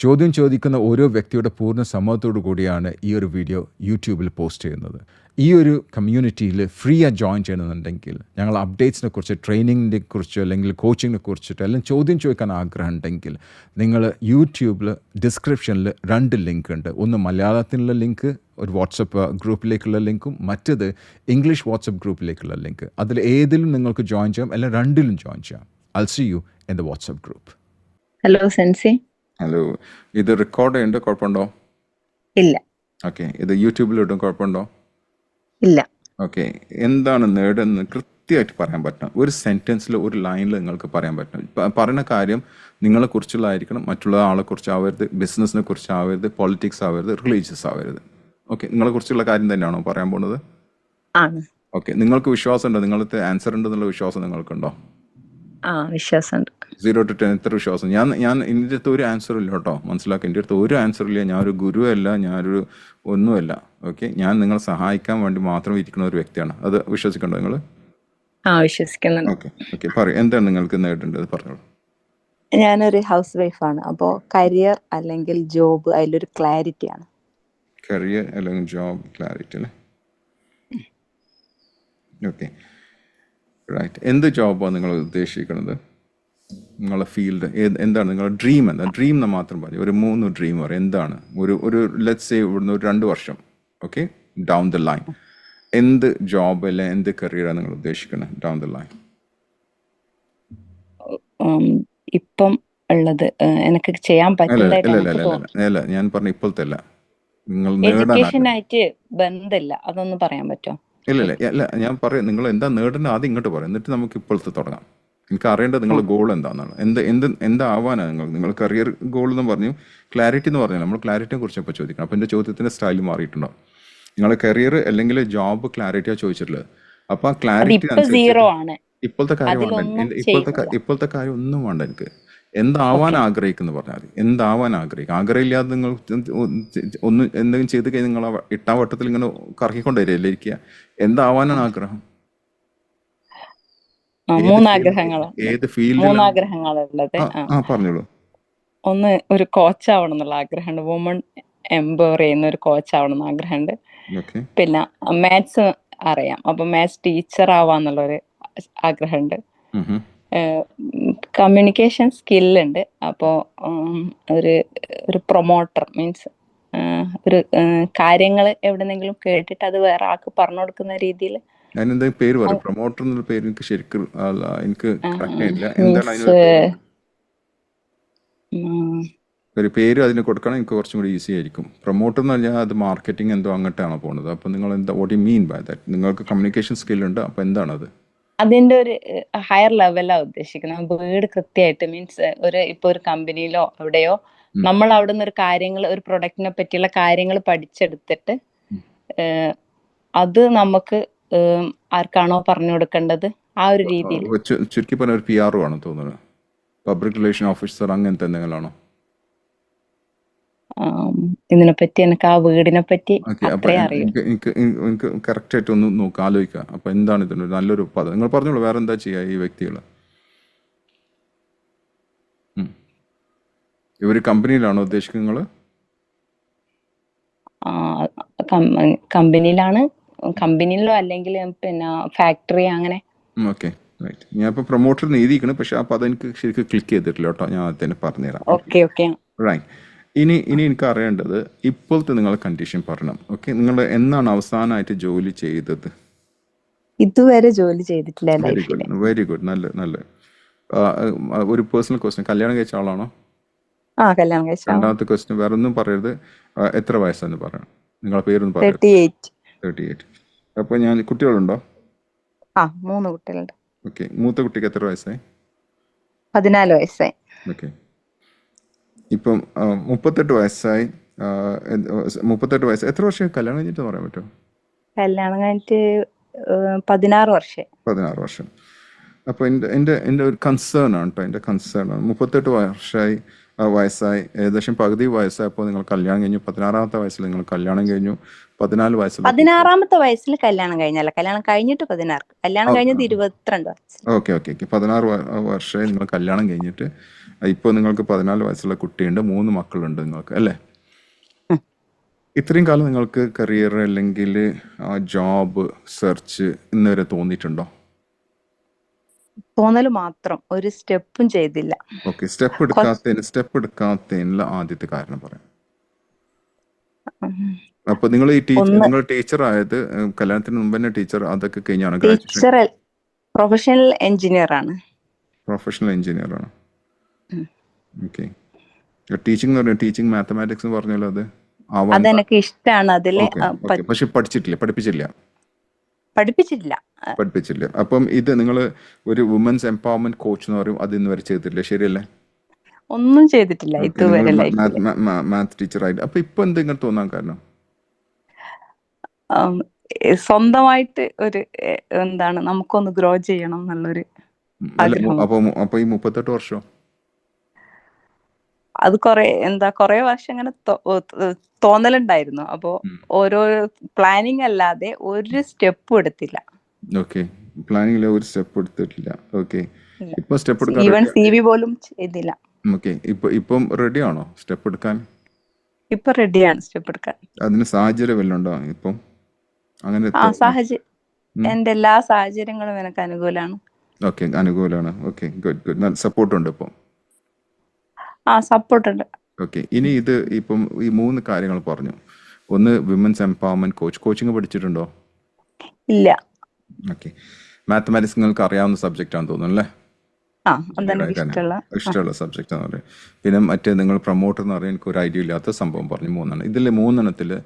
ചോദ്യം ചോദിക്കുന്ന ഓരോ വ്യക്തിയുടെ പൂർണ്ണ സമ്മതത്തോടു കൂടിയാണ് ഈ ഒരു വീഡിയോ യൂട്യൂബിൽ പോസ്റ്റ് ചെയ്യുന്നത്. ഈ ഒരു കമ്മ്യൂണിറ്റിയിൽ ഫ്രീ ആയി ജോയിൻ ചെയ്യണമെന്നുണ്ടെങ്കിൽ ഞങ്ങൾ അപ്ഡേറ്റ്സിനെ കുറിച്ച്, ട്രെയിനിങ്ങിനെ കുറിച്ച്, അല്ലെങ്കിൽ കോച്ചിങ്ങിനെ കുറിച്ചിട്ട് എല്ലാം ചോദ്യം ചോദിക്കാൻ ആഗ്രഹം ഉണ്ടെങ്കിൽ നിങ്ങൾ യൂട്യൂബിൽ ഡിസ്ക്രിപ്ഷനിൽ 2 ലിങ്ക് ഉണ്ട്. ഒന്ന് മലയാളത്തിലുള്ള ലിങ്ക്, ഒരു വാട്സപ്പ് ഗ്രൂപ്പിലേക്കുള്ള ലിങ്കും, മറ്റത് ഇംഗ്ലീഷ് വാട്സപ്പ് ഗ്രൂപ്പിലേക്കുള്ള ലിങ്ക്. അതിൽ ഏതിലും നിങ്ങൾക്ക് ജോയിൻ ചെയ്യാം, അല്ലെങ്കിൽ 2ലും ജോയിൻ ചെയ്യാം. I'll see you in the WhatsApp group. Hello സെൻസി. ഹലോ, ഇത് റെക്കോർഡ് ചെയ്യുന്നുണ്ട്, കുഴപ്പമുണ്ടോ? ഇല്ല. ഓക്കെ, ഇത് യൂട്യൂബിൽ ഇടും, കുഴപ്പമുണ്ടോ? ഇല്ല. ഓക്കെ, എന്താണ് നേടുന്നത് കൃത്യമായിട്ട് പറയാൻ പറ്റണം. ഒരു സെൻറ്റൻസിൽ, ഒരു ലൈനിൽ നിങ്ങൾക്ക് പറയാൻ പറ്റണം. പറയുന്ന കാര്യം നിങ്ങളെക്കുറിച്ചുള്ളതായിരിക്കണം, മറ്റുള്ള ആളെക്കുറിച്ചാവരുത്, ബിസിനസ്സിനെ കുറിച്ചാവരുത്, പൊളിറ്റിക്സ് ആവരുത്, റിലീജിയസ് ആവരുത്. ഓക്കെ, നിങ്ങളെക്കുറിച്ചുള്ള കാര്യം തന്നെയാണോ പറയാൻ പോകുന്നത്? ഓക്കെ, നിങ്ങൾക്ക് വിശ്വാസമുണ്ടോ? നിങ്ങളത്തെ ആൻസർ ഉണ്ടെന്നുള്ള വിശ്വാസം നിങ്ങൾക്കുണ്ടോ? വിശ്വാസമുണ്ട്. 0 to 10 എത്ര വിശ്വാസം? ഞാൻ എൻ്റെ അടുത്ത് ഒരു ആൻസർ ഇല്ല കേട്ടോ, മനസ്സിലാക്കി. എൻ്റെ അടുത്ത് ഒരു ആൻസർ ഇല്ല. ഞാനൊരു ഗുരുവല്ല, ഞാനൊരു ഒന്നുമല്ല. ഓക്കെ, ഞാൻ നിങ്ങളെ സഹായിക്കാൻ വേണ്ടി മാത്രം ഇരിക്കുന്ന ഒരു വ്യക്തിയാണ്. അത് വിശ്വസിക്കണ്ടോ നിങ്ങൾ? വിശ്വസിക്കുന്നുണ്ട്. ഓക്കെ ഓക്കെ, പറയൂ, എന്താണ് നിങ്ങൾക്ക് നേടേണ്ടത്, പറഞ്ഞോളൂ. ഞാനൊരു ഹൗസ് വൈഫാണ്. അപ്പോൾ കരിയർ അല്ലെങ്കിൽ ജോബ്, അതിലൊരു ക്ലാരിറ്റി ആണ്. കരിയർ അല്ലെങ്കിൽ ജോബ് ക്ലാരിറ്റി അല്ലേ? Okay, right. എന്ത് ജോബാണ് നിങ്ങൾ ഉദ്ദേശിക്കുന്നത്? നിങ്ങളുടെ ഫീൽഡ് എന്താണ്? നിങ്ങളുടെ ഡ്രീം എന്താ? ഡ്രീം എന്ന് മാത്രം പറയും. ഒരു 3 ഡ്രീം പറയും. എന്താണ്? ഒരു ലെറ്റ്സ് സേ ഇവിടുന്ന് ഒരു 2 വർഷം, ഓക്കെ, ഡൗൺ ദ ലൈൻ, എന്ത് ജോബ് അല്ലെ എന്ത് കരിയറാണ് നിങ്ങൾ ഉദ്ദേശിക്കുന്നത് ഡൗൺ ദ ലൈൻ? ഇപ്പം ഉള്ളത് എനിക്ക് ചെയ്യാൻ പറ്റില്ല. ഞാൻ പറഞ്ഞ ഇപ്പോഴത്തെ അല്ല, നിങ്ങൾ എഡ്യൂക്കേഷനായിട്ട് ബന്ധമില്ല, അതൊന്നും പറയാൻ പറ്റുമോ? ഇല്ല, ഞാൻ പറയാം, നിങ്ങൾ എന്താ നേടുന്നത് ആദ്യം ഇങ്ങോട്ട് പറയാം, എന്നിട്ട് നമുക്ക് ഇപ്പോഴത്തെ തുടങ്ങാം. എനിക്ക് അറിയേണ്ടത് നിങ്ങളുടെ ഗോൾ എന്താണെന്നാണ്. എന്താവാനാണ് നിങ്ങൾ കരിയർ ഗോൾ എന്ന് പറഞ്ഞു, ക്ലാരിറ്റി എന്ന് പറഞ്ഞാൽ നമ്മൾ ക്ലാരിറ്റിയെ കുറിച്ച് ഇപ്പോൾ ചോദിക്കണം. അപ്പോൾ എൻ്റെ ചോദ്യത്തിൻ്റെ സ്റ്റൈൽ മാറിയിട്ടുണ്ടോ? നിങ്ങളുടെ കരിയർ അല്ലെങ്കിൽ ജോബ് ക്ലാരിറ്റിയാണ് ചോദിച്ചിട്ടുള്ളത്. അപ്പോൾ ആ ക്ലാരിറ്റി ഇപ്പോഴത്തെ കാര്യം വേണ്ട, ഇപ്പോഴത്തെ കാര്യം ഒന്നും വേണ്ട. എനിക്ക് എന്താവാൻ ആഗ്രഹിക്കുന്നു പറഞ്ഞാൽ മതി. എന്താവാൻ ആഗ്രഹമില്ലാതെ നിങ്ങൾ ഒന്ന് എന്തെങ്കിലും ചെയ്ത് കഴിഞ്ഞാൽ നിങ്ങൾ ഇട്ടാവട്ടത്തിൽ ഇങ്ങനെ കറക്കിക്കൊണ്ടുവരികയല്ലേ ഇരിക്കുക. എന്താവാനാണ് ആഗ്രഹം? 3 ആഗ്രഹങ്ങൾ. ഏത് ഫീൽഡ്? 3 ആഗ്രഹങ്ങളുള്ളത്. പറഞ്ഞോളൂ. ഒന്ന്, ഒരു കോച്ച് ആവണം എന്നുള്ള ആഗ്രഹമുണ്ട്. വുമൺ എംപവർ ചെയ്യുന്ന ഒരു കോച്ച് ആവണം എന്ന് ആഗ്രഹമുണ്ട്. പിന്നെ മാത്സ് അറിയാം, അപ്പൊ മാത്സ് ടീച്ചർ ആവാന്നുള്ളൊരു ആഗ്രഹമുണ്ട്. കമ്മ്യൂണിക്കേഷൻ സ്കില്ലുണ്ട്. അപ്പോൾ ഒരു പ്രൊമോട്ടർ മീൻസ് ഒരു കാര്യങ്ങൾ എവിടെന്നെങ്കിലും കേട്ടിട്ട് അത് വേറെ ആൾക്ക് പറഞ്ഞു കൊടുക്കുന്ന രീതിയിൽ. പേര് പറയും, പ്രൊമോട്ടർ എന്നുള്ള പേര് എനിക്ക് ശരിക്കും എനിക്ക് ഒരു പേര് അതിന് കൊടുക്കണം. എനിക്ക് കുറച്ചും കൂടി ഈസി ആയിരിക്കും. പ്രൊമോട്ടർ എന്ന് പറഞ്ഞാൽ അത് മാർക്കറ്റിംഗ് എന്തോ അങ്ങോട്ടാണ് പോകുന്നത്. അപ്പോൾ നിങ്ങൾ എന്താ, what you mean by that? നിങ്ങൾക്ക് കമ്മ്യൂണിക്കേഷൻ സ്കില്ലുണ്ട്, അപ്പോൾ എന്താണത്? അതിന്റെ ഒരു ഹയർ ലെവലാണ് ഉദ്ദേശിക്കുന്നത്. വീട് കൃത്യമായിട്ട് മീൻസ് ഇപ്പൊ ഒരു കമ്പനിയിലോ എവിടെയോ നമ്മൾ അവിടെ നിന്ന് ഒരു കാര്യങ്ങൾ, ഒരു പ്രൊഡക്റ്റിനെ പറ്റിയുള്ള കാര്യങ്ങൾ പഠിച്ചെടുത്തിട്ട് അത് നമുക്ക് ആർക്കാണോ പറഞ്ഞു കൊടുക്കേണ്ടത് ആ ഒരു രീതിയിൽ. ചുരുക്കി പറഞ്ഞ ഒരു PR ആണോ തോന്നുന്നത്? പബ്ലിക് റിലേഷൻ ഓഫീസർ അങ്ങനത്തെ എന്തെങ്കിലാണോ? ഇതിനെപ്പറ്റി എനിക്ക് ആ വീടിനെ പറ്റി എനിക്ക് കറക്റ്റ് ആയിട്ട് ഒന്ന് നോക്കാം, ആലോചിക്കാം. അപ്പൊ എന്താണ് ഇതിന് നല്ലൊരു പദം? നിങ്ങൾ പറഞ്ഞോളൂ. വേറെ എന്താ ചെയ്യാ ഈ വ്യക്തികൾ? ഇവര് കമ്പനിയിലാണോ ഉദ്ദേശിക്കുന്നത്? കമ്പനിയിലോ അല്ലെങ്കിൽ പിന്നെ ഫാക്ടറി അങ്ങനെ. Okay, right. ഞാൻ ഇപ്പൊ പ്രൊമോട്ടർ എഴുതിയിരിക്കണം, പക്ഷെ അപ്പൊ അതെനിക്ക് ശരിക്കും ക്ലിക്ക് ചെയ്തിട്ടില്ല കേട്ടോ. ഞാൻ അതിന് പറഞ്ഞുതരാം. Okay, right. ഇനി എനിക്ക് അറിയേണ്ടത് ഇപ്പോഴത്തെ നിങ്ങളുടെ കണ്ടീഷൻ പറയണം. ഓക്കെ, നിങ്ങൾ എന്നാണ് അവസാനമായിട്ട് ജോലി ചെയ്തത്? ഇതുവരെ ജോലി ചെയ്തിട്ടില്ല. വെരി ഗുഡ്, നല്ല. ഒരു പേഴ്സണൽ ക്വസ്റ്റ്യൻ, കല്യാണം കഴിച്ച ആളാണോ? കല്യാണം കഴിച്ച. രണ്ടാമത്തെ ക്വസ്റ്റ്യൻ, വേറെ ഒന്നും പറയരുത്. എത്ര വയസ്സാന്ന് പറയണം. നിങ്ങളുടെ പേരൊന്നും പറയരുത്. 38. അപ്പൊ കുട്ടികളുണ്ടോ? 3 കുട്ടികളുണ്ട്. ഓക്കെ, മൂത്ത കുട്ടിക്ക് എത്ര വയസ്സായി? 14 വയസ്സായി. ഓക്കെ, ഇപ്പം 38 വയസ്സായി. 38 വയസ്സ്. എത്ര വർഷം കല്യാണം കഴിഞ്ഞിട്ട് പറയാൻ പറ്റുമോ? കല്യാണം കഴിഞ്ഞിട്ട് 16 വർഷം. 16 വർഷം. അപ്പോൾ എൻ്റെ ഒരു കൺസേൺ ആണ് കേട്ടോ. എൻ്റെ കൺസേൺ ആണ്, 38 വർഷമായി വയസ്സായി, ഏകദേശം പകുതി വയസ്സായപ്പോൾ നിങ്ങൾ കല്യാണം കഴിഞ്ഞു. 16-ാമത്തെ വയസ്സിൽ നിങ്ങൾ കല്യാണം കഴിഞ്ഞു. 14 വയസ്സുള്ള 16-ാമത്തെ വയസ്സിൽ കല്യാണം കഴിഞ്ഞല്ല, കല്യാണം കഴിഞ്ഞിട്ട് 16, കല്യാണം കഴിഞ്ഞത് 22 വയസ്സിൽ. ഓക്കെ ഓക്കെ ഓക്കെ 16 വർഷമായി നിങ്ങൾ കല്യാണം കഴിഞ്ഞിട്ട്. ഇപ്പോൾ നിങ്ങൾക്ക് 14 വയസ്സുള്ള കുട്ടിയുണ്ട്, 3 മക്കളുണ്ട് നിങ്ങൾക്ക്, അല്ലേ? ഇത്രയും കാലം നിങ്ങൾക്ക് കരിയർ അല്ലെങ്കിൽ ജോബ് സെർച്ച് ഇന്നുവരെ തോന്നിയിട്ടുണ്ടോ? തോന്നല് മാത്രം, ഒരു സ്റ്റെപ്പും ചെയ്തില്ല. ഓക്കെ, സ്റ്റെപ്പ് എടുക്കാത്തതിനുള്ള ആദ്യത്തെ കാരണം പറയാം. അപ്പൊ നിങ്ങൾ നിങ്ങൾ ടീച്ചർ ആയത് കല്യാണത്തിന് മുമ്പ് തന്നെ ടീച്ചർ, അതൊക്കെ കഴിഞ്ഞാണ് ഗ്രാജുവേഷൻ? ടീച്ചർ പ്രൊഫഷണൽ എഞ്ചിനീയർ ആണ്. പ്രൊഫഷണൽ എഞ്ചിനീയർ ആണ്. ഓക്കെ. ടീച്ചിങ് എന്ന് പറഞ്ഞാൽ ടീച്ചിങ് മാത്തമാറ്റിക്സ് എന്ന് പറഞ്ഞാൽ അതെനിക്ക് ഇഷ്ടമാണ്. അതില് പക്ഷെ പഠിപ്പിച്ചില്ല. അപ്പം ഇത് നിങ്ങൾ ഒരു വുമൻസ് എംപവർമെന്റ് കോച്ച് എന്ന് പറയും, അത് ഇന്ന് വരെ ചെയ്തിട്ടില്ല, ശരിയല്ലേ? ഒന്നും ചെയ്തിട്ടില്ല ഇതുവരെ. മാത്സ് ടീച്ചർ ആയിട്ട്. അപ്പൊ ഇപ്പൊ എന്തെങ്കിലും തോന്നാൻ കാരണം? സ്വന്തമായിട്ട് ഒരു എന്താണ്, നമുക്കൊന്ന് ഗ്രോ ചെയ്യണം എന്നുള്ളൊരു ആഗ്രഹം. അപ്പൊ ഈ 38 വർഷം അത് കൊറേ വർഷം ഇങ്ങനെ തോന്നലുണ്ടായിരുന്നു. അപ്പോ ഓരോ പ്ലാനിങ് അല്ലാതെ ഒരു സ്റ്റെപ്പും എടുത്തില്ല. ഓക്കെ, പ്ലാനിങ്ങിൽ ഒരു സ്റ്റെപ്പ് എടുത്തിട്ടില്ല. ഓക്കെ, ഇപ്പൊ സ്റ്റെപ്പ് ഈവൻ CV പോലും ചെയ്തില്ല. ഓക്കെ, ഇപ്പം റെഡി ആണോ സ്റ്റെപ്പ് എടുക്കാൻ? ഇപ്പൊ റെഡിയാണ് സ്റ്റെപ്പ് എടുക്കാൻ. അതിന് സാഹചര്യം വല്ലതും ഉണ്ടോ ഇപ്പം? അങ്ങനെ എന്റെ എല്ലാ സാഹചര്യങ്ങളും എനിക്ക് അനുകൂലമാണ്. ഓക്കെ, അനുകൂലമാണ്. Okay, good good. നല്ല സപ്പോർട്ട് ഉണ്ട് ഇപ്പം? സപ്പോർട്ട് ഉണ്ട്. ഓക്കെ, ഇനി ഇത് ഇപ്പം ഈ 3 കാര്യങ്ങൾ പറഞ്ഞു. ഒന്ന് വിമൻസ് എംപവർമെന്റ് കോച്ചിങ് പഠിച്ചിട്ടുണ്ടോ? ഇല്ല. ഓക്കെ, മാത്തമാറ്റിക്സ് നിങ്ങൾക്ക് അറിയാവുന്ന സബ്ജക്റ്റ് ആണെന്ന് തോന്നുന്നു, അല്ലേ? ഇഷ്ടമുള്ള സബ്ജക്റ്റ് എന്ന് പറയും. പിന്നെ മറ്റേ നിങ്ങൾ പ്രൊമോട്ടർ എന്ന് പറയാൻ എനിക്ക് ഒരു ഐഡിയ ഇല്ലാത്ത സംഭവം പറഞ്ഞു, 3 ഇതിൽ 3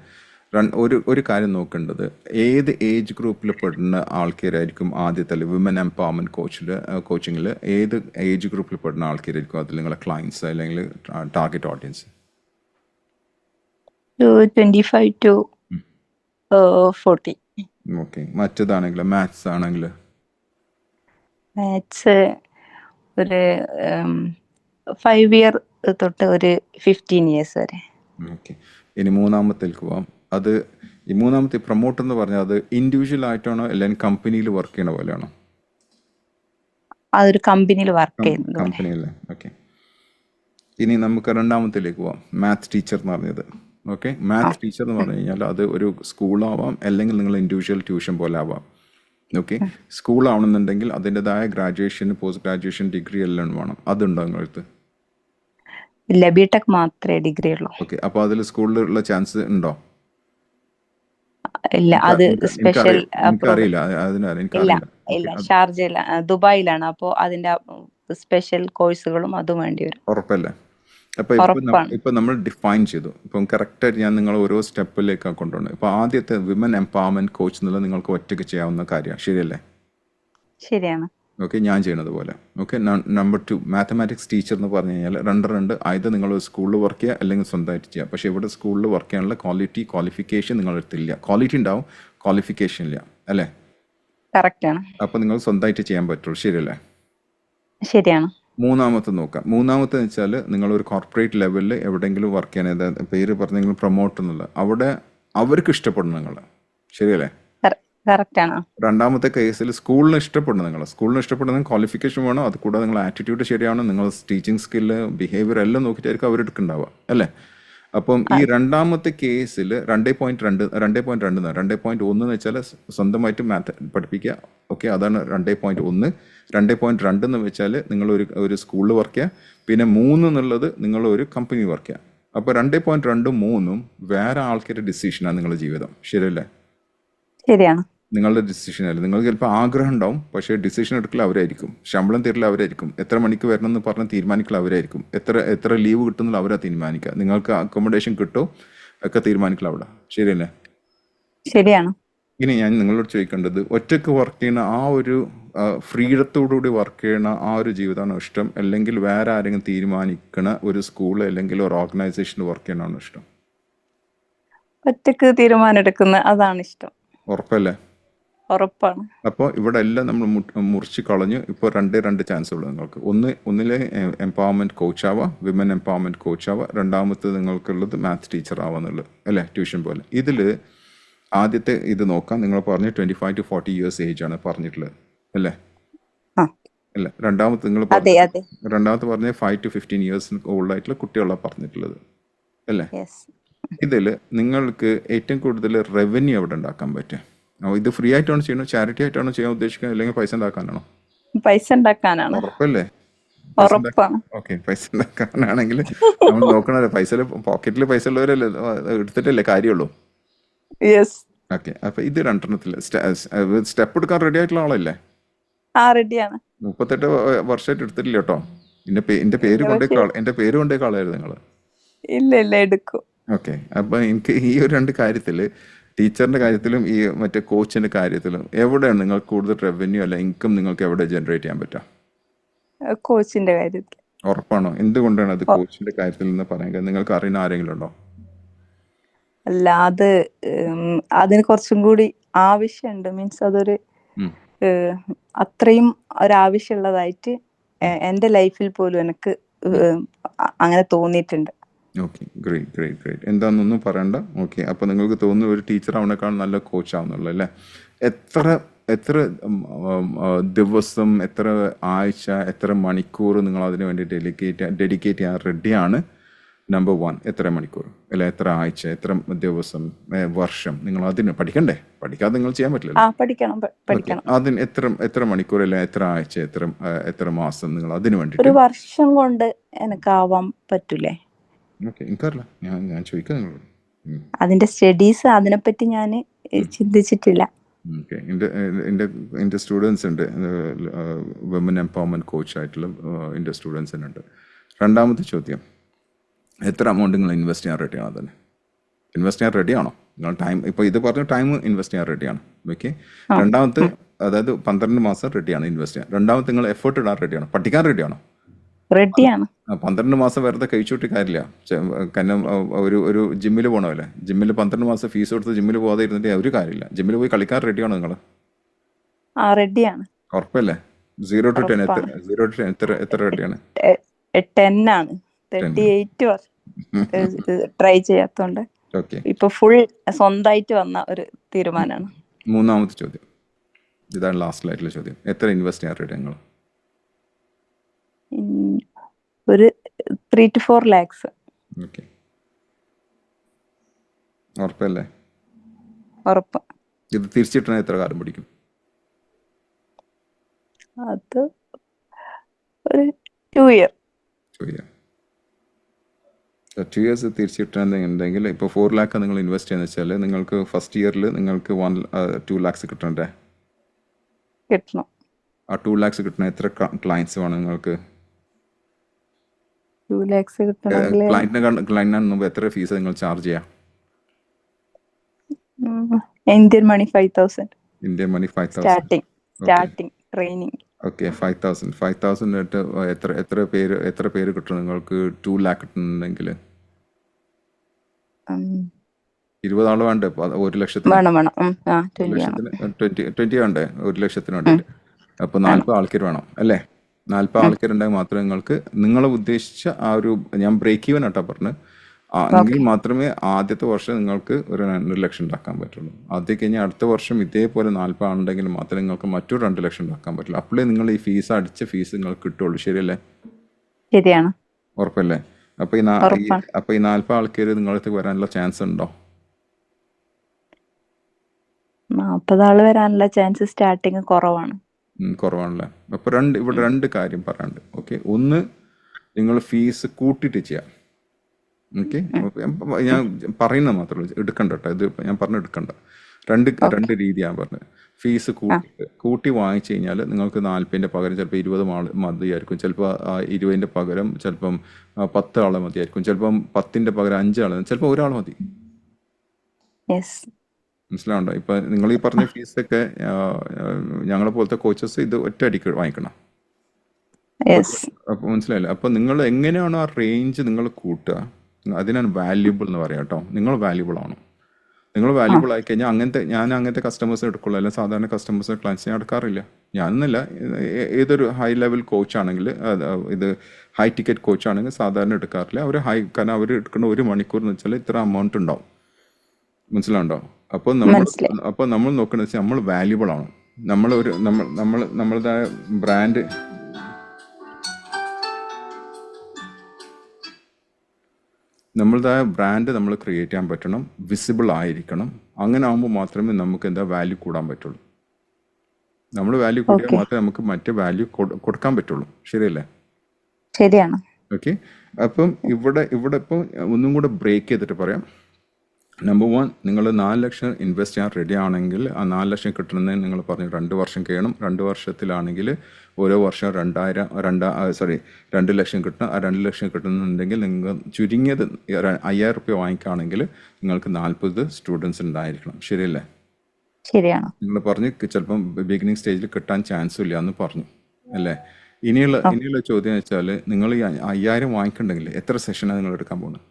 ഒരു കാര്യം നോക്കേണ്ടത്, ഏത് ഏജ് ഗ്രൂപ്പിൽ പെടുന്ന ആൾക്കാരായിരിക്കും ആദ്യത്തെ വിമൻ എംപവർമെന്റ് കോച്ചിങ്ങിൽ ഏത് ഏജ് ഗ്രൂപ്പിൽ പെടുന്ന ആൾക്കാരായിരിക്കും അതിൽ നിങ്ങളെ ക്ലയൻസ് അല്ലെങ്കിൽ ടാർഗറ്റ് ഓഡിയൻസ്? 25 to 40. ഓക്കെ, മറ്റേതാണെങ്കിൽ മാത്സ് ആണെങ്കിൽ ഒരു 5 ഇയർ തൊട്ട് ഒരു 15 years വരെ. ഓക്കെ, ഇനി 3-ാമത്തേക്ക് പോവാം. അത് ഈ 3-ാമത്തെ പ്രൊമോട്ടർ എന്ന് പറഞ്ഞാൽ അത് ഇൻഡിവിജ്വൽ ആയിട്ടാണോ അല്ലെങ്കിൽ കമ്പനിയിൽ വർക്ക് ചെയ്യണ പോലെയാണോ? അതൊരു കമ്പനിയിൽ വർക്ക് ചെയ്യുന്നത്. കമ്പനിയല്ലേ? ഓക്കെ, ഇനി നമുക്ക് 2-ാമത്തേക്ക് പോവാം. മാത്സ് ടീച്ചർ എന്ന് പറഞ്ഞത്. ഓക്കെ, മാത്സ് ടീച്ചർ എന്ന് പറഞ്ഞു കഴിഞ്ഞാൽ അത് ഒരു സ്കൂളാവാം അല്ലെങ്കിൽ നിങ്ങൾ ഇൻഡിവിജ്വൽ ട്യൂഷൻ പോലെ ആവാം. ഓക്കെ, സ്കൂളാവണമെന്നുണ്ടെങ്കിൽ അതിൻ്റെതായ ഗ്രാജുവേഷൻ, പോസ്റ്റ് ഗ്രാജുവേഷൻ, ഡിഗ്രി എല്ലാം വേണം. അതുണ്ടോ നിങ്ങളടുത്ത്? ഇല്ല, ബിടെക് മാത്രമേ ഡിഗ്രി ഉള്ളൂ. ഓക്കെ, അപ്പോൾ അതിൽ സ്കൂളിലുള്ള ചാൻസ് ഉണ്ടോ? ഇല്ല, അത് സ്പെഷ്യൽ. എനിക്കറിയില്ല, ഇല്ല, ഷാർജയില, ദുബായിലാണ്. അപ്പോ അതിന്റെ സ്പെഷ്യൽ കോഴ്സുകളും അതും വേണ്ടി വരും. ഉറപ്പല്ലേ? അപ്പൊ ഇപ്പൊ നമ്മൾ ഡിഫൈൻ ചെയ്തു. ഇപ്പം കറക്റ്റായിട്ട് ഞാൻ നിങ്ങൾ ഓരോ സ്റ്റെപ്പിലേക്കാണ് കൊണ്ടുപോകുന്നത്. ഇപ്പൊ ആദ്യത്തെ വിമൻ എംപവർമെന്റ് കോച്ച് എന്നുള്ളത് നിങ്ങൾക്ക് ഒറ്റയ്ക്ക് ചെയ്യാവുന്ന കാര്യമാണ്, ശരിയല്ലേ? ശരിയാണ്. ഓക്കെ, ഞാൻ ചെയ്യണത് പോലെ. ഓക്കെ, നമ്പർ 2 മാത്തമാറ്റിക്സ് ടീച്ചർ എന്ന് പറഞ്ഞു കഴിഞ്ഞാൽ 2 ആയത് നിങ്ങൾ സ്കൂളിൽ വർക്ക് ചെയ്യുക അല്ലെങ്കിൽ സ്വന്തമായിട്ട് ചെയ്യുക. പക്ഷേ ഇവിടെ സ്കൂളിൽ വർക്ക് ചെയ്യാനുള്ള ക്വാളിഫിക്കേഷൻ നിങ്ങളുടെ അടുത്തില്ല. ക്വാളിറ്റി ഉണ്ടാവും, ക്വാളിഫിക്കേഷൻ ഇല്ല, അല്ലേ? കറക്റ്റ് ആണ്. അപ്പൊ നിങ്ങൾ സ്വന്തമായിട്ട് ചെയ്യാൻ പറ്റുള്ളൂ, ശരിയല്ലേ? ശരിയാണ്. 3-ാമത്തെ നോക്കാം. 3-ാമത്തെ വെച്ചാൽ നിങ്ങൾ ഒരു കോർപ്പറേറ്റ് ലെവലിൽ എവിടെയെങ്കിലും വർക്ക് ചെയ്യാൻ, പേര് പറഞ്ഞെങ്കിലും പ്രൊമോട്ട് എന്നുള്ള, അവിടെ അവർക്ക് ഇഷ്ടപ്പെടുന്നു നിങ്ങൾ, ശരിയല്ലേ? കറക്റ്റ് ആണ്. 2-ാമത്തെ കേസിൽ സ്കൂളിന് ഇഷ്ടപ്പെടുന്ന ക്വാളിഫിക്കേഷൻ വേണം. അത് കൂടാതെ നിങ്ങൾ ആറ്റിറ്റ്യൂഡ് ശരിയാണ്, നിങ്ങൾ ടീച്ചിങ് സ്കില്ല്, ബിഹേവിയർ എല്ലാം നോക്കിയിട്ടായിരിക്കും അവരെടുക്കുന്നുണ്ടാവുക, അല്ലേ? അപ്പം ഈ 2-ാമത്തെ കേസിൽ 2.1 എന്ന് വെച്ചാൽ സ്വന്തമായിട്ട് മാത്ത് പഠിപ്പിക്കുക. ഓക്കെ, അതാണ് 2.1. 2.2 എന്ന് വെച്ചാൽ നിങ്ങൾ ഒരു സ്കൂളിൽ വർക്ക് ചെയ്യുക. പിന്നെ 3 എന്നുള്ളത് നിങ്ങൾ ഒരു കമ്പനി വർക്ക് ചെയ്യുക. അപ്പോൾ 2.2 3 വേറെ ആൾക്കാരുടെ ഡിസിഷനാണ് നിങ്ങളുടെ ജീവിതം, ശരിയല്ലേ? ശരിയാണ്. നിങ്ങളുടെ ഡിസിഷൻ അല്ല. നിങ്ങൾക്ക് ചിലപ്പോൾ ആഗ്രഹം ഉണ്ടാവും, പക്ഷേ ഡിസിഷൻ എടുക്കൽ അവരായിരിക്കും. ശമ്പളം തരില്ല അവരായിരിക്കും. എത്ര മണിക്ക് വരണം എന്ന് പറഞ്ഞ് തീരുമാനിക്കൽ അവരായിരിക്കും. എത്ര ലീവ് കിട്ടുന്നുള്ള അവരാ തീരുമാനിക്കുക. നിങ്ങൾക്ക് അക്കോമഡേഷൻ കിട്ടുമോ ഒക്കെ തീരുമാനിക്കൽ അവിടെ, ശരിയല്ലേ? ശരിയാണ്. ഇനി ഞാൻ നിങ്ങളോട് ചോദിക്കേണ്ടത്, ഒറ്റയ്ക്ക് വർക്ക് ചെയ്യുന്ന ആ ഒരു ഫ്രീഡത്തോടുകൂടി വർക്ക് ചെയ്യുന്ന ആ ഒരു ജീവിതമാണോ ഇഷ്ടം, അല്ലെങ്കിൽ വേറെ ആരെങ്കിലും തീരുമാനിക്കണ ഒരു സ്കൂൾ അല്ലെങ്കിൽ ഒരു ഓർഗനൈസേഷനിൽ വർക്ക് ചെയ്യണമാണോ ഇഷ്ടം? ഒറ്റയ്ക്ക് തീരുമാനം എടുക്കുന്ന അതാണ് ഇഷ്ടം. ഉറപ്പല്ലേ? ഉറപ്പാണ്. അപ്പോൾ ഇവിടെ എല്ലാം നമ്മൾ മുറിച്ച് കളഞ്ഞ് ഇപ്പോൾ രണ്ട് ചാൻസ് ഉള്ളൂ നിങ്ങൾക്ക്. ഒന്നിലെ എംപവർമെൻറ്റ് കോച്ച് ആവാം, വിമൻ എംപവർമെൻറ്റ് കോച്ച് ആവാം. രണ്ടാമത്തെ നിങ്ങൾക്കുള്ളത് മാത്സ് ടീച്ചർ ആവാന്നുള്ളത് അല്ലേ, ട്യൂഷൻ പോലെ. ഇതിൽ ആദ്യത്തെ ഇത് നോക്കാം. നിങ്ങൾ പറഞ്ഞ് 25 to 40 years ഏജ് ആണ് പറഞ്ഞിട്ടുള്ളത് അല്ലേ? ആ അല്ല, രണ്ടാമത്തെ നിങ്ങൾ അതെ പറഞ്ഞ അതെ രണ്ടാമത്തെ പറഞ്ഞ 5 to 15 years ഓൾഡ് ആയിട്ടുള്ള കുട്ടികളാണ് പറഞ്ഞിട്ടുള്ളത് അല്ലേ? യെസ്. ഇതിൽ നിങ്ങൾക്ക് ഏറ്റവും കൂടുതൽ റവന്യൂ എവിടെ ഉണ്ടാക്കാൻ പറ്റും? ഇത് ഫ്രീ ആയിട്ടാണ് ചെയ്യണോ, ചാരിറ്റി ആയിട്ടാണോ ചെയ്യാൻ ഉദ്ദേശിക്കുന്നത്, അല്ലെങ്കിൽ പൈസ ഉണ്ടാക്കാനാണോ? പൈസ ഉണ്ടാക്കാനാണ്. ഉറപ്പല്ലേ? പൈസ ഉറപ്പാണ്. ഓക്കെ, പൈസ ഉണ്ടാക്കാനാണെങ്കിൽ നമ്മൾ നോക്കണല്ലോ. പൈസ പോക്കറ്റിൽ പൈസ ഉള്ളവരല്ലേ എടുത്തിട്ടല്ലേ കാര്യമുള്ളൂ. യെസ്. ഓക്കെ, അപ്പൊ ഇത് രണ്ടെണ്ണത്തിൽ സ്റ്റെപ്പ് എടുക്കാൻ റെഡി ആയിട്ടുള്ള ആളല്ലേ? ആ റെഡിയാണ്. 38 വർഷമായിട്ട് എടുത്തിട്ടില്ല കേട്ടോ. എന്റെ പേര് കൊണ്ടേ കളയരുത് നിങ്ങൾ. ഇല്ല ഇല്ല എടുക്കും. ഓക്കെ, അപ്പൊ എനിക്ക് ഈ ഒരു രണ്ട് കാര്യത്തിൽ, ടീച്ചറിന്റെ കാര്യത്തിലും ഈ മറ്റേ കോച്ചിന്റെ കാര്യത്തിലും, എവിടെയാണ് നിങ്ങൾക്ക് കൂടുതൽ റവന്യൂ അല്ല ഇൻകം നിങ്ങൾക്ക് എവിടെ ജനറേറ്റ് ചെയ്യാൻ പറ്റുക? കോച്ചിന്റെ കാര്യത്തിൽ. ഉറപ്പാണോ? എന്തുകൊണ്ടാണ് അത് കോച്ചിന്റെ കാര്യത്തിൽ നിന്ന് പറയാൻ? നിങ്ങൾക്ക് അറിയുന്ന ആരെങ്കിലും ഉണ്ടോ? അല്ല, അത് അതിന് കുറച്ചും കൂടി ആവശ്യമുണ്ട്. മീൻസ് അതൊരു അത്രയും ഒരാവശ്യമുള്ളതായിട്ട് എന്റെ ലൈഫിൽ പോലും എനിക്ക് അങ്ങനെ തോന്നിയിട്ടുണ്ട്. Okay, great. എന്താണെന്നൊന്നും പറയണ്ട. ഓക്കെ, അപ്പൊ നിങ്ങൾക്ക് തോന്നുന്നു ഒരു ടീച്ചർ ആവുന്നേക്കാൾ നല്ല കോച്ച് ആവുന്നുള്ളൂ അല്ലേ? എത്ര ദിവസം, എത്ര ആഴ്ച, എത്ര മണിക്കൂർ നിങ്ങൾ അതിനു വേണ്ടി ഡെഡിക്കേറ്റ് ചെയ്യാൻ റെഡിയാണ്? നമ്പർ 1, എത്ര മണിക്കൂർ അല്ലെ, എത്ര ആഴ്ച, എത്ര ദിവസം, വർഷം നിങ്ങൾ അതിന് പഠിക്കണ്ടേ? പഠിക്കാതെ നിങ്ങൾ ചെയ്യാൻ പറ്റില്ല. പഠിക്കണം. അതിന് എത്ര മണിക്കൂർ അല്ലെ, എത്ര ആഴ്ച, എത്ര മാസം നിങ്ങൾ അതിന് വേണ്ടി? ഒരു വർഷം കൊണ്ട് എനിക്കാവാൻ പറ്റൂലേ? ഓക്കെ, എനിക്കറിയില്ല, ഞാൻ ചോദിക്കാം നിങ്ങളോട്. അതിന്റെ സ്റ്റഡീസ് അതിനെപ്പറ്റി ഞാൻ ചിന്തിച്ചിട്ടില്ല. ഓക്കെ, എൻ്റെ സ്റ്റുഡൻസ് ഉണ്ട്, വിമൻ എംപവർമെൻറ്റ് കോച്ച് ആയിട്ടുള്ള എൻ്റെ സ്റ്റുഡൻസിനുണ്ട്. രണ്ടാമത്തെ ചോദ്യം, എത്ര എമൗണ്ട് നിങ്ങൾ ഇൻവെസ്റ്റ് ചെയ്യാൻ റെഡിയാണോ? അതിന് ഇൻവെസ്റ്റ് ചെയ്യാൻ റെഡിയാണോ നിങ്ങൾ? ടൈം ഇപ്പോൾ ഇത് പറഞ്ഞ ടൈം ഇൻവെസ്റ്റ് ചെയ്യാൻ റെഡിയാണ്. ഓക്കെ, രണ്ടാമത്തെ അതായത് 12 മാസം റെഡിയാണ് ഇൻവെസ്റ്റ് ചെയ്യാൻ. രണ്ടാമത്തെ നിങ്ങൾ എഫേർട്ട് ഇടാൻ റെഡിയാണോ? പഠിക്കാൻ റെഡിയാണോ? റെഡിയാണ്. 12 മാസം വെറുതെ കഴിച്ചുകൂട്ടി കാര്യമില്ല. കാരണം ഒരു ജിമ്മിൽ പോകണമല്ലേ, ജിമ്മിൽ 12 മാസം ഫീസ് കൊടുത്ത് ജിമ്മിൽ പോകാതെ ഇരുന്നിട്ട് ഒരു കാര്യമില്ല. ജിമ്മിൽ പോയി കളിക്കാൻ റെഡിയാണോ നിങ്ങൾ? റെഡിയാണ്. ഉറപ്പല്ലേ? 0 to 10 എത്ര റെഡിയാണ്? 10 ആണ്. 38 ട്രൈ ചെയ്യാത്തോണ്ട് ഇപ്പൊ ഫുൾ സ്വന്തമായിട്ട് വന്ന ഒരു തീരുമാനമാണ്. മൂന്നാമത്തെ ചോദ്യം, ഇതാണ് ലാസ്റ്റ് ആയിട്ടുള്ള ചോദ്യം, എത്ര ഇൻവെസ്റ്റ് ചെയ്യാൻ റെഡി നിങ്ങൾ? ഒരു 3 to 4 lakhs. ഓക്കെ, ഉറപ്പല്ലേ? ഉറപ്പ്. ഇത് തിരിച്ചിട്ടാൻ എത്ര കാലം പിടിക്കും? അത് ഒരു 2 year. 2 years തിരിച്ചിട്ടുണ്ടെങ്കിൽ ഇപ്പോൾ 4 lakh നിങ്ങൾ ഇൻവെസ്റ്റ് ചെയ്യുന്ന വെച്ചാൽ നിങ്ങൾക്ക് ഫസ്റ്റ് ഇയറിൽ നിങ്ങൾക്ക് 2 lakhs കിട്ടണ്ടേ? കിട്ടണം. ആ 2 lakhs കിട്ടണ എത്ര ക്ലയൻസ് വേണം നിങ്ങൾക്ക്? 2 lakhs കിട്ടണമെങ്കിൽ ക്ലയന്റിന് മുമ്പ് എത്ര ഫീസ് നിങ്ങൾ ചാർജ് ചെയ്യാം? Indian money 5,000. Indian money 5,000 starting training. Okay, 5,000 ആയിട്ട് എത്ര പേര് കിട്ടണം നിങ്ങൾക്ക്? 2 lakh കിട്ടണമെങ്കിൽ 20 ആള് വേണ്ടേ? 1 ലക്ഷത്തിന് 20 വേണ്ടേ 1 ലക്ഷത്തിന് വേണ്ടിയിട്ട്? അപ്പൊ 40 ആൾക്കാർ വേണം അല്ലേ? 40 ആൾക്കാരുണ്ടെങ്കിൽ മാത്രമേ നിങ്ങൾ ഉദ്ദേശിച്ച ആ ഒരു, ഞാൻ ബ്രേക്ക് ഈവൻ ആട്ടാ പറഞ്ഞ്, എങ്കിൽ മാത്രമേ ആദ്യത്തെ വർഷം നിങ്ങൾക്ക് ഒരു 2 ലക്ഷം ഉണ്ടാക്കാൻ പറ്റുള്ളൂ. അത് കഴിഞ്ഞാൽ അടുത്ത വർഷം ഇതേപോലെ 40 ആളുണ്ടെങ്കിൽ മാത്രമേ നിങ്ങൾക്ക് മറ്റൊരു 2 ലക്ഷം ഉണ്ടാക്കാൻ പറ്റുള്ളൂ. അപ്പോഴേ നിങ്ങൾ ഈ ഫീസ് അടിച്ച ഫീസ് നിങ്ങൾക്ക് കിട്ടുള്ളൂ. ശരിയല്ലേ? ശരിയാണ്. ഉറപ്പല്ലേ? അപ്പൊ ഈ 40 ആൾക്കാർ നിങ്ങളടുത്ത് വരാനുള്ള ചാൻസ് ഉണ്ടോ? 40 ആള് വരാനുള്ള ചാൻസ് സ്റ്റാർട്ടിങ് കുറവാണല്ലേ? അപ്പൊ ഇവിടെ 2 കാര്യം പറയാനുണ്ട്. ഓക്കെ, ഒന്ന്, നിങ്ങൾ ഫീസ് കൂട്ടിയിട്ട് ചെയ്യാം. ഓക്കെ, ഞാൻ പറയുന്നത് മാത്രമേ എടുക്കണ്ട കേട്ടോ, ഇത് ഞാൻ പറഞ്ഞ എടുക്കണ്ട. രണ്ട് രീതിയാണ് പറഞ്ഞത്. ഫീസ് കൂട്ടി വാങ്ങിച്ചു കഴിഞ്ഞാൽ നിങ്ങൾക്ക് 40ന്റെ പകരം ചിലപ്പോൾ 20 മതിയായിരിക്കും, ചിലപ്പോൾ 20ന്റെ പകരം ചിലപ്പം 10 ആളെ മതിയായിരിക്കും, ചിലപ്പം 10ന്റെ പകരം 5 ആളെ, ചിലപ്പോൾ 1 ആൾ മതി. മനസ്സിലാവുണ്ടോ? ഇപ്പൊ നിങ്ങൾ ഈ പറഞ്ഞ ഫീസൊക്കെ ഞങ്ങളെ പോലത്തെ കോച്ചസ് ഇത് ഒറ്റ അടിക്ക് വാങ്ങിക്കണം. അപ്പൊ മനസ്സിലായില്ലേ? അപ്പൊ നിങ്ങൾ എങ്ങനെയാണോ ആ റേഞ്ച് നിങ്ങൾ കൂട്ടുക, അതിനാണ് വാല്യൂബിൾ എന്ന് പറയാം കേട്ടോ. നിങ്ങൾ വാല്യൂബിൾ ആണോ? നിങ്ങൾ വാല്യൂബിൾ ആയി കഴിഞ്ഞാൽ ഞാൻ അങ്ങനത്തെ കസ്റ്റമേഴ്സ് എടുക്കുള്ളൂ, അല്ലെങ്കിൽ സാധാരണ കസ്റ്റമേഴ്സ് ക്ലയൻസിനെ എടുക്കാറില്ല. ഞാനെന്നല്ല, ഏതൊരു ഹൈ ലെവൽ കോച്ചാണെങ്കിൽ, ഇത് ഹൈ ടിക്കറ്റ് കോച്ചാണെങ്കിൽ സാധാരണ എടുക്കാറില്ല. കാരണം അവർ എടുക്കുന്ന 1 മണിക്കൂർ എന്ന് വെച്ചാൽ ഇത്ര എമൗണ്ട് ഉണ്ടാവും. മനസ്സിലാവുണ്ടോ? അപ്പോൾ നമ്മൾ നോക്കുന്നത് വെച്ചാൽ നമ്മൾ വാല്യൂബിൾ ആണ്. നമ്മളുടേതായ ബ്രാൻഡ് നമ്മൾ ക്രിയേറ്റ് ചെയ്യാൻ പറ്റണം, വിസിബിൾ ആയിരിക്കണം. അങ്ങനെ ആകുമ്പോൾ മാത്രമേ നമുക്ക് വാല്യൂ കൂടാൻ പറ്റുള്ളൂ. നമ്മൾ വാല്യൂ കൂടിയാൽ മാത്രമേ നമുക്ക് മറ്റേ വാല്യൂ കൊടുക്കാൻ പറ്റുള്ളൂ. ശരിയല്ലേ? ശരിയാണ്. ഓക്കെ. അപ്പം ഇവിടെ ഇപ്പോൾ ഒന്നും കൂടെ ബ്രേക്ക് ചെയ്തിട്ട് പറയാം. നമ്പർ 1, നിങ്ങൾ 4 ലക്ഷം ഇൻവെസ്റ്റ് ചെയ്യാൻ റെഡി ആണെങ്കിൽ ആ 4 ലക്ഷം കിട്ടുന്നതിന് നിങ്ങൾ പറഞ്ഞു 2 വർഷം കഴിയണം. 2 വർഷത്തിലാണെങ്കിൽ ഓരോ വർഷം 2 ലക്ഷം കിട്ടണം. ആ 2 ലക്ഷം കിട്ടുന്നുണ്ടെങ്കിൽ നിങ്ങൾ ചുരുങ്ങിയത് 5,000 റുപ്യ വാങ്ങിക്കുകയാണെങ്കിൽ നിങ്ങൾക്ക് 40 സ്റ്റുഡൻസ് ഉണ്ടായിരിക്കണം. ശരിയല്ലേ? ശരിയാണ്. നിങ്ങൾ പറഞ്ഞു ചിലപ്പം ബിഗിനിങ് സ്റ്റേജിൽ കിട്ടാൻ ചാൻസും ഇല്ല എന്ന് പറഞ്ഞു അല്ലേ? ഇനിയുള്ള ചോദ്യം വെച്ചാൽ, നിങ്ങൾ ഈ 5,000 വാങ്ങിക്കണ്ടെങ്കിൽ എത്ര സെഷനാണ് നിങ്ങൾ എടുക്കാൻ പോകുന്നത്?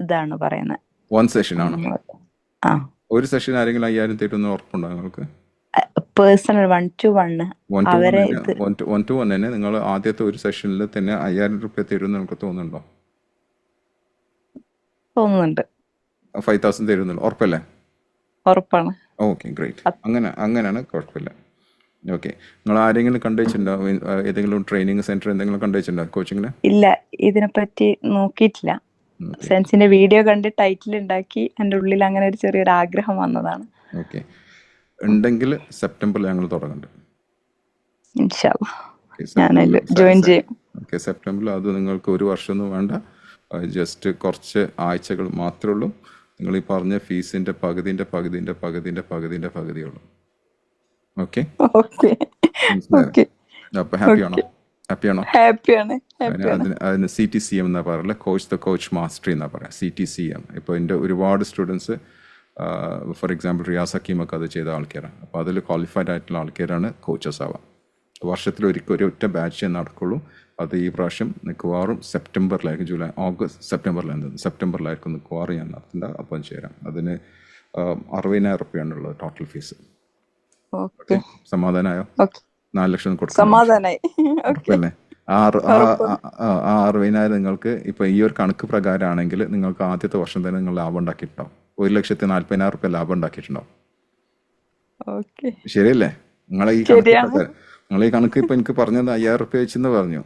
ഇതാണ് പറയുന്നത്, 1 സെഷനാണ്. ഒരു സെഷൻ ആരെങ്കിലും 5,000 തരുമെന്ന് ഉറപ്പുണ്ടോ നിങ്ങൾക്ക്? പേഴ്സണൽ 1 to 1 1 to 1 തന്നെ നിങ്ങൾ ആദ്യത്തെ ഒരു സെഷനിൽ തന്നെ 5,000 റുപ്യ തരുമെന്ന് നിങ്ങൾക്ക് തോന്നുന്നുണ്ടോ? തോന്നുന്നുണ്ട്. 5,000 തരുന്നുള്ളൂ, ഉറപ്പല്ലേ? ഉറപ്പാണ്. Okay, great. അങ്ങനെയാണ്, കുഴപ്പമില്ല. ഓക്കെ. നിങ്ങൾ ആരെങ്കിലും കണ്ടുവച്ചിട്ടുണ്ടോ? ഏതെങ്കിലും ട്രെയിനിങ് സെന്റർ എന്തെങ്കിലും കണ്ടുവച്ചിട്ടുണ്ടോ കോച്ചിങ്ങിന്? ഇല്ല, ഇതിനെപ്പറ്റി നോക്കിയിട്ടില്ല. സെൻസിന്റെ വീഡിയോ കണ്ട് ടൈറ്റിൽ ഉണ്ടാക്കി എൻ്റെ ഉള്ളിൽ അങ്ങനെ ഒരു ചെറിയൊരു ആഗ്രഹം വന്നതാണ്. ഓക്കെ. ഉണ്ടെങ്കിൽ സെപ്റ്റംബറിൽ ഞങ്ങൾ തുടങ്ങുന്നുണ്ട്. ഇൻഷാ അല്ലാഹ് ഞാനതിൽ ജോയിൻ ചെയ്യും. ഓക്കെ, സെപ്റ്റംബറിൽ. അത് നിങ്ങൾക്ക് 1 വർഷമൊന്നും വേണ്ട, ജസ്റ്റ് കുറച്ച് ആഴ്ചകൾ മാത്രമേ ഉള്ളൂ. നിങ്ങൾ ഈ പറഞ്ഞ ഫീസിന്റെ പകുതിയുള്ളൂ. ഓക്കെ. അപ്പൊ ഹാപ്പിയാണോ? അതിന് CTCM എന്നാ പറയല്ലേ, കോച്ച് മാസ്റ്ററി എന്നാ പറയാം, CTCM. ഇപ്പോൾ എൻ്റെ ഒരുപാട് സ്റ്റുഡൻസ്, ഫോർ എക്സാമ്പിൾ റിയാസ് ഹക്കീമൊക്കെ അത് ചെയ്ത ആൾക്കാരാണ്. അപ്പോൾ അതിൽ ക്വാളിഫൈഡ് ആയിട്ടുള്ള ആൾക്കാരാണ് കോച്ചസ് ആവാം. വർഷത്തിൽ ഒരൊറ്റ ബാച്ച് നടക്കുള്ളൂ. അത് ഈ പ്രാവശ്യം മിക്കവാറും സെപ്റ്റംബറിലായിരിക്കും, സെപ്റ്റംബറിലായിരിക്കും മിക്കവാറും ഞാൻ നടത്തേണ്ട. അപ്പം ചേരാം. അതിന് 60,000 റുപ്യാണുള്ളത് ടോട്ടൽ ഫീസ്. ഓക്കെ, സമാധാനമായോ? 4 ലക്ഷം കൊടുക്കാം. ഉറപ്പല്ലേ? ആ 60,000 നിങ്ങൾക്ക് ഇപ്പൊ ഈ ഒരു കണക്ക് പ്രകാരമാണെങ്കിൽ നിങ്ങൾക്ക് ആദ്യത്തെ വർഷം തന്നെ നിങ്ങൾ ലാഭം ഉണ്ടാക്കിയിട്ടുണ്ടാവും. 1,40,000 റുപ്യ ലാഭം ഉണ്ടാക്കിയിട്ടുണ്ടാവും. ശരിയല്ലേ? നിങ്ങളെ ഈ കണക്ക് ഇപ്പൊ എനിക്ക് പറഞ്ഞത് 5,000 റുപ്യ വെച്ചെന്ന് പറഞ്ഞു.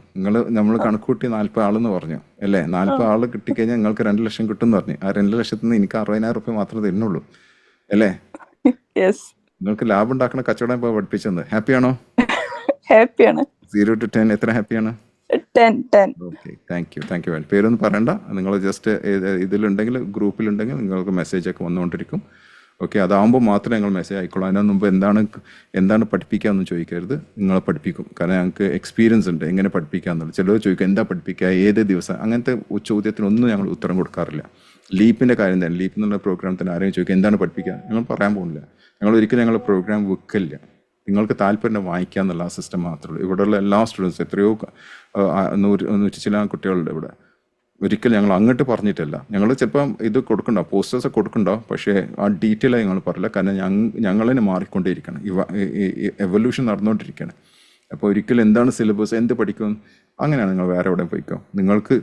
നമ്മൾ കണക്ക് കൂട്ടി 40 ആളെന്ന് പറഞ്ഞു അല്ലേ? 40 ആള് കിട്ടിക്കഴിഞ്ഞാൽ നിങ്ങൾക്ക് 2 ലക്ഷം കിട്ടും എന്ന് പറഞ്ഞു. ആ 2 ലക്ഷത്തിൽ നിന്ന് എനിക്ക് 60,000 റുപ്യ മാത്രമേ തരുന്നുള്ളൂ അല്ലേ? നിങ്ങൾക്ക് ലാഭം ഉണ്ടാക്കുന്ന കച്ചവടം ഇപ്പൊ പഠിപ്പിച്ചത്. ഹാപ്പിയാണോ? ഹാപ്പിയാണ്. 0 to 10 എത്ര ഹാപ്പിയാണ്? 10. Okay, thank you. പേരൊന്നും പറയണ്ട. നിങ്ങൾ ജസ്റ്റ് ഇതിലുണ്ടെങ്കിൽ, ഗ്രൂപ്പിലുണ്ടെങ്കിൽ നിങ്ങൾക്ക് മെസ്സേജ് ഒക്കെ വന്നുകൊണ്ടിരിക്കും. ഓക്കെ, അതാകുമ്പോൾ മാത്രമേ ഞങ്ങൾ മെസ്സേജ് ആയിക്കോളൂ. അതിന് മുമ്പ് എന്താണ് പഠിപ്പിക്കാമെന്ന് ചോദിക്കരുത്. നിങ്ങളെ പഠിപ്പിക്കും. കാരണം ഞങ്ങൾക്ക് എക്സ്പീരിയൻസ് ഉണ്ട് എങ്ങനെ പഠിപ്പിക്കാമെന്നുള്ളത്. ചിലർ ചോദിക്കും എന്താ പഠിപ്പിക്കുക, ഏത് ദിവസം, അങ്ങനത്തെ ചോദ്യത്തിനൊന്നും ഞങ്ങൾ ഉത്തരം കൊടുക്കാറില്ല. ലീപ്പിൻ്റെ കാര്യം തന്നെ, ലീപ്പ് എന്നുള്ള പ്രോഗ്രാമത്തിന് ആരെയും ചോദിക്കുക എന്താണ് പഠിപ്പിക്കുക, ഞങ്ങൾ പറയാൻ പോകുന്നില്ല. ഞങ്ങൾ ഒരിക്കലും പ്രോഗ്രാം വെക്കില്ല. നിങ്ങൾക്ക് താല്പര്യം വായിക്കുക എന്നുള്ള ആ സിസ്റ്റം മാത്രമേ ഉള്ളൂ. ഇവിടെയുള്ള എല്ലാ സ്റ്റുഡൻസും, എത്രയോ 100 ചില കുട്ടികളുണ്ട് ഇവിടെ. ഒരിക്കലും ഞങ്ങൾ അങ്ങോട്ട് പറഞ്ഞിട്ടില്ല. ഞങ്ങൾ ചിലപ്പം ഇത് കൊടുക്കണ്ടോ, പോസ്റ്റേഴ്സ് കൊടുക്കണ്ടോ, പക്ഷേ ആ ഡീറ്റെയിൽ ആയി ഞങ്ങൾ പറയില്ല. കാരണം ഞങ്ങളതിനെ മാറിക്കൊണ്ടേയിരിക്കണം, എവല്യൂഷൻ നടന്നുകൊണ്ടിരിക്കുകയാണ്. അപ്പോൾ ഒരിക്കലും എന്താണ് സിലബസ്, എന്ത് പഠിക്കും, അങ്ങനെയാണ് നിങ്ങൾ വേറെ എവിടെ പോയിക്കോ. നിങ്ങൾക്ക്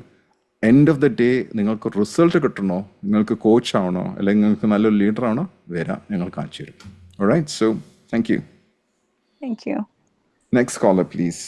എൻഡ് ഓഫ് ദ ഡേ നിങ്ങൾക്ക് റിസൾട്ട് കിട്ടണോ, നിങ്ങൾക്ക് കോച്ച് ആവണോ, അല്ലെങ്കിൽ നിങ്ങൾക്ക് നല്ലൊരു ലീഡർ ആണോ, വരാം, ഞങ്ങൾ കാണിച്ചു തരും. Alright, so thank you. Next caller, please.